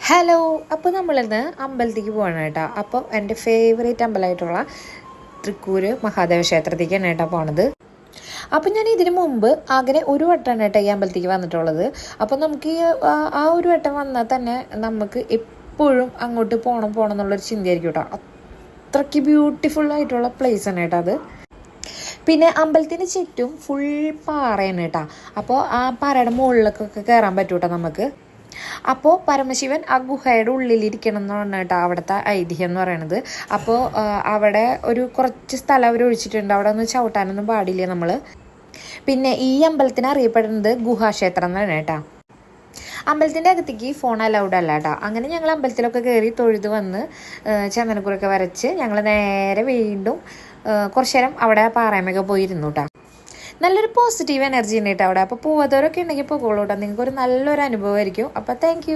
Hello, അപ്പോൾ നമ്മളിന്ന് അമ്പലത്തേക്ക് പോകണം കേട്ടോ. അപ്പോൾ എൻ്റെ ഫേവറേറ്റ് അമ്പലമായിട്ടുള്ള തൃക്കൂർ മഹാദേവ ക്ഷേത്രത്തേക്കാണ് കേട്ടോ പോണത്. അപ്പം ഞാൻ ഇതിനു മുമ്പ് അങ്ങനെ ഒരു വട്ടമാണ് കേട്ടോ ഈ അമ്പലത്തേക്ക് വന്നിട്ടുള്ളത്. അപ്പോൾ നമുക്ക് ആ ഒരു വട്ടം വന്നാൽ തന്നെ നമുക്ക് എപ്പോഴും അങ്ങോട്ട് പോകണം എന്നുള്ളൊരു ചിന്തയായിരിക്കും കേട്ടോ. അത്രയ്ക്ക് ബ്യൂട്ടിഫുൾ ആയിട്ടുള്ള പ്ലേസ് ആണ് കേട്ടോ അത്. പിന്നെ അമ്പലത്തിന് ചുറ്റും ഫുൾ പാറയാണ് കേട്ടോ. അപ്പോൾ ആ പാറയുടെ മുകളിലേക്കൊക്കെ കയറാൻ പറ്റും കേട്ടോ നമുക്ക്. അപ്പോൾ പരമശിവൻ ആ ഗുഹയുടെ ഉള്ളിലിരിക്കണം എന്നാണ് കേട്ടോ അവിടുത്തെ ഐതിഹ്യം എന്ന് പറയണത്. അപ്പോൾ അവിടെ ഒരു കുറച്ച് സ്ഥലം അവർ ഒഴിച്ചിട്ടുണ്ട്, അവിടെ ഒന്ന് ചവിട്ടാനൊന്നും പാടില്ല നമ്മൾ. പിന്നെ ഈ അമ്പലത്തിന് അറിയപ്പെടുന്നത് ഗുഹാക്ഷേത്രം എന്നാണ് കേട്ടോ. അമ്പലത്തിൻ്റെ അകത്തേക്ക് ഫോൺ അലൗഡ് അല്ല കേട്ടോ. അങ്ങനെ ഞങ്ങൾ അമ്പലത്തിലൊക്കെ കയറി തൊഴുത് വന്ന് ചന്ദനക്കുറൊക്കെ വരച്ച് ഞങ്ങൾ നേരെ വീണ്ടും കുറച്ചു നേരം അവിടെ പാറയമൊക്കെ പോയിരുന്നു കേട്ടോ. നല്ലൊരു പോസിറ്റീവ് എനർജി ഉണ്ട് കേട്ടോ അവിടെ. അപ്പോൾ പോവാത്തവരൊക്കെ ഉണ്ടെങ്കിൽ പോകോളൂ കേട്ടോ. നിങ്ങൾക്കൊരു നല്ലൊരു അനുഭവമായിരിക്കും. അപ്പോൾ താങ്ക്